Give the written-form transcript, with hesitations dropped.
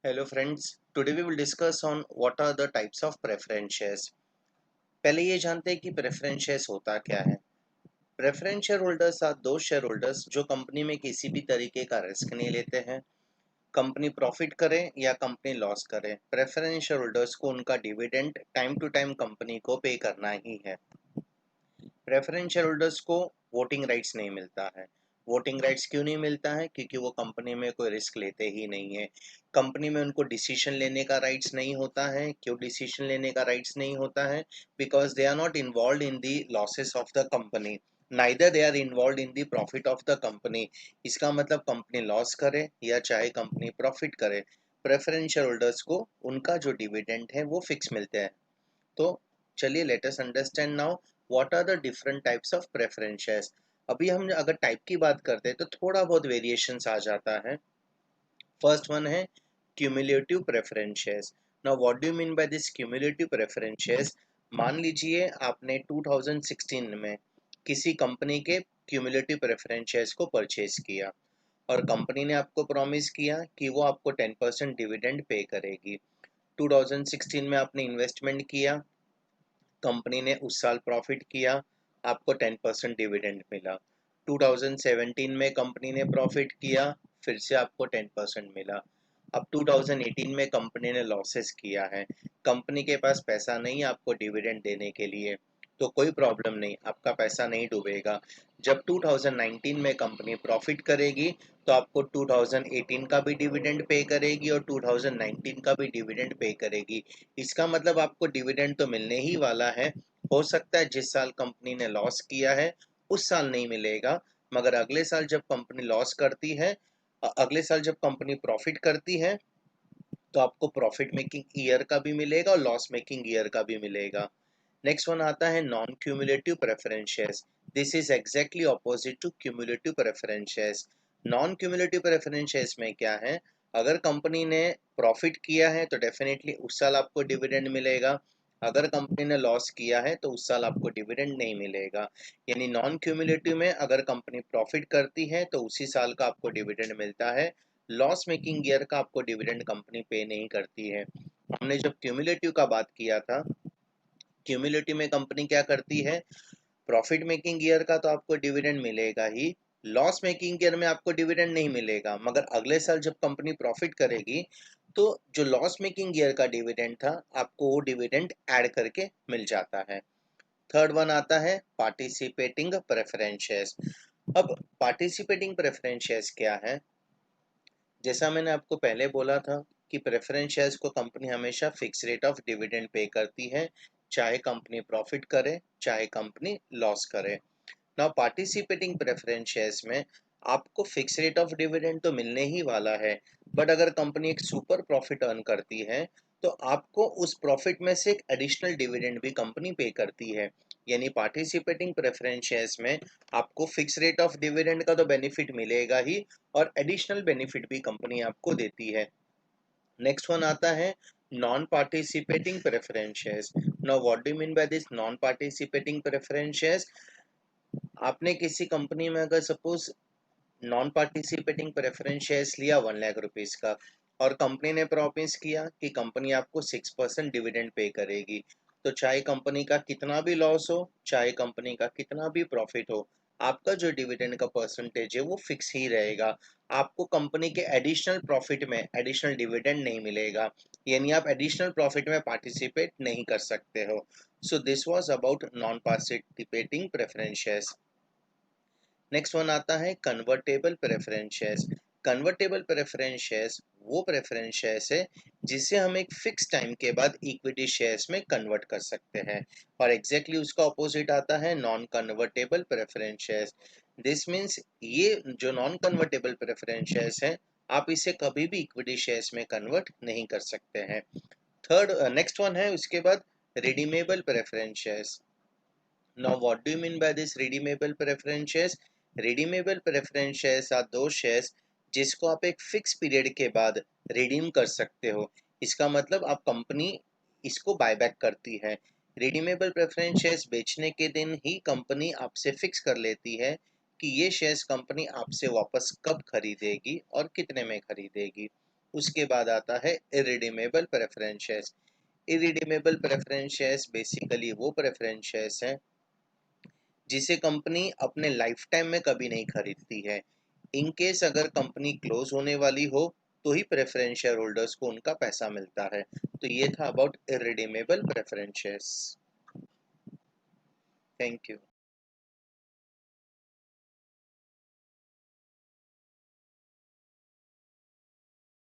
Hello friends, today we will discuss on what are the types of preference shares. पहले ये जानते हैं कि preference shares होता क्या है। Preference shareholders are those shareholders जो कंपनी में किसी भी तरीके का रिस्क नहीं लेते हैं। कंपनी प्रॉफिट करे या कंपनी लॉस करे, प्रेफरेंस शेयर होल्डर्स को उनका dividend time to time company को पे करना ही है। प्रेफरेंस शेयर होल्डर्स को वोटिंग राइट्स नहीं मिलता है। वोटिंग राइट्स क्यों नहीं मिलता है? क्योंकि वो कंपनी में कोई रिस्क लेते ही नहीं है। कंपनी में उनको डिसीजन लेने का राइट्स नहीं होता है। क्यों डिसीजन लेने का राइट्स नहीं होता है? Because they are not involve in the losses of the company, neither they are involve in the profit of the company. इसका मतलब कंपनी लॉस करे या चाहे कंपनी प्रॉफिट करे, प्रेफरेंस शेयर होल्डर्स को उनका जो डिविडेंड है वो फिक्स मिलते हैं। तो चलिए let us understand now what are the different types of preference shares. अभी हम अगर टाइप की बात करते हैं तो थोड़ा बहुत वेरिएशंस आ जाता है। फर्स्ट वन है cumulative preference shares. Now what do you mean by this cumulative preference shares? मान लीजिए आपने 2016 में किसी कंपनी के क्यूमुलेटिव प्रेफरेंस शेयर्स को परचेज किया और कंपनी ने आपको प्रॉमिस किया कि वो आपको 10% डिविडेंड पे करेगी। 2016 में आपने इन्वेस्टमेंट किया, कंपनी ने उस साल प्रॉफिट किया, आपको 10% डिविडेंड मिला। 2017 में कंपनी ने प्रॉफिट किया, फिर से आपको 10% मिला। अब 2018 में कंपनी ने लॉसेस किया है, कंपनी के पास पैसा नहीं आपको डिविडेंड देने के लिए, तो कोई प्रॉब्लम नहीं, आपका पैसा नहीं डूबेगा। जब 2019 में कंपनी प्रॉफिट करेगी तो आपको 2018 का भी डिविडेंड पे करेगी और 2019 का भी डिविडेंड पे करेगी। इसका मतलब आपको डिविडेंड तो मिलने ही वाला है। हो सकता है जिस साल कंपनी ने लॉस किया है उस साल नहीं मिलेगा, मगर अगले साल जब कंपनी लॉस करती है, अगले साल जब कंपनी प्रॉफिट करती है तो आपको प्रॉफिट मेकिंग ईयर का भी मिलेगा और लॉस मेकिंग ईयर का भी मिलेगा। नेक्स्ट वन आता है non cumulative preference shares. This is exactly opposite to cumulative preference shares. Non cumulative preference shares में क्या है? अगर कंपनी ने प्रॉफिट किया है तो डेफिनेटली उस साल आपको डिविडेंड मिलेगा, अगर कंपनी ने लॉस किया है तो उस साल आपको डिविडेंड नहीं मिलेगा। यानी नॉन क्यूमुलेटिव में अगर कंपनी प्रॉफिट करती है तो उसी साल का आपको डिविडेंड मिलता है, लॉस मेकिंग ईयर का आपको डिविडेंड कंपनी पे नहीं करती है। हमने जब क्यूमुलेटिव का बात किया था, क्यूमुलेटिव में कंपनी क्या करती है? प्रॉफिट मेकिंग ईयर का तो आपको डिविडेंड मिलेगा ही, लॉस मेकिंग ईयर में आपको डिविडेंड नहीं मिलेगा, मगर अगले साल जब कंपनी प्रॉफिट करेगी तो जो लॉस मेकिंग ईयर का डिविडेंड था आपको वो डिविडेंड ऐड करके मिल जाता है। थर्ड वन आता है पार्टिसिपेटिंग प्रेफरेंस शेयर्स। अब पार्टिसिपेटिंग प्रेफरेंस शेयर्स क्या है? जैसा मैंने आपको पहले बोला था कि प्रेफरेंस शेयर्स को कंपनी हमेशा fix rate of dividend pay करती है, चाहे कंपनी प्रॉफिट करे चाहे कंपनी लॉस करे। नाउ पार्टिसिपेटिंग प्रेफरेंस शेयर्स में आपको फिक्स रेट ऑफ डिविडेंड तो मिलने ही वाला है, बट अगर कंपनी एक सुपर प्रॉफिट अर्न करती है तो आपको उस प्रॉफिट में से एक एडिशनल डिविडेंड भी कंपनी पे करती है। यानी पार्टिसिपेटिंग प्रेफरेंस शेयर्स में आपको फिक्स रेट ऑफ डिविडेंड का तो बेनिफिट मिलेगा ही और एडिशनल बेनिफिट भी कंपनी आपको देती है। नेक्स्ट वन आता है non participating preference shares. Now what do you mean by this non participating preference shares? आपने किसी कंपनी में अगर suppose non participating preference shares लिया 1 लाख रुपीज का और कंपनी ने प्रॉमिस किया कि कंपनी आपको 6% डिविडेंड पे करेगी, तो चाहे कंपनी का कितना भी लॉस हो चाहे कंपनी का कितना भी प्रॉफिट हो, आपका जो डिविडेंड का परसेंटेज है वो फिक्स ही रहेगा। आपको कंपनी के एडिशनल प्रॉफिट में एडिशनल डिविडेंड नहीं मिलेगा, यानी आप एडिशनल प्रॉफिट में पार्टिसिपेट नहीं कर सकते हो। So this was about non participating preference shares. Next one आता है convertible preference shares. Convertible preference shares वो प्रेफरेंस शेयर्स है जिसे हम एक फिक्स टाइम के बाद इक्विटी शेयर्स में कन्वर्ट कर सकते हैं, और एग्जैक्टली उसका ऑपोजिट आता है non convertible preference shares. This means ये जो नॉन कन्वर्टेबल प्रेफरेंस शेयर्स है आप इसे कभी भी इक्विटी शेयर्स में कन्वर्ट नहीं कर सकते हैं। थर्ड नेक्स्ट वन है उसके बाद redeemable preference shares. Now, what do you mean by this redeemable preference shares? Redeemable preference shares are those shares जिसको आप एक फिक्स पीरियड के बाद रिडीम कर सकते हो। इसका मतलब आप कंपनी इसको बायबैक करती है। रिडीमेबल प्रेफरेंस शेयर्स बेचने के दिन ही कंपनी आपसे फिक्स कर लेती है कि ये शेयर्स कंपनी आपसे वापस कब खरीदेगी और कितने में खरीदेगी। उसके बाद आता है irredeemable preference shares. Irredeemable preference shares basically वो प्रेफरेंस शेयर्स हैं जिसे कंपनी अपने लाइफ टाइम में कभी नहीं खरीदती है। इन केस अगर कंपनी क्लोज होने वाली हो तो ही प्रेफरेंस शेयर होल्डर्स को उनका पैसा मिलता है। तो ये था about irredeemable preference shares. Thank you.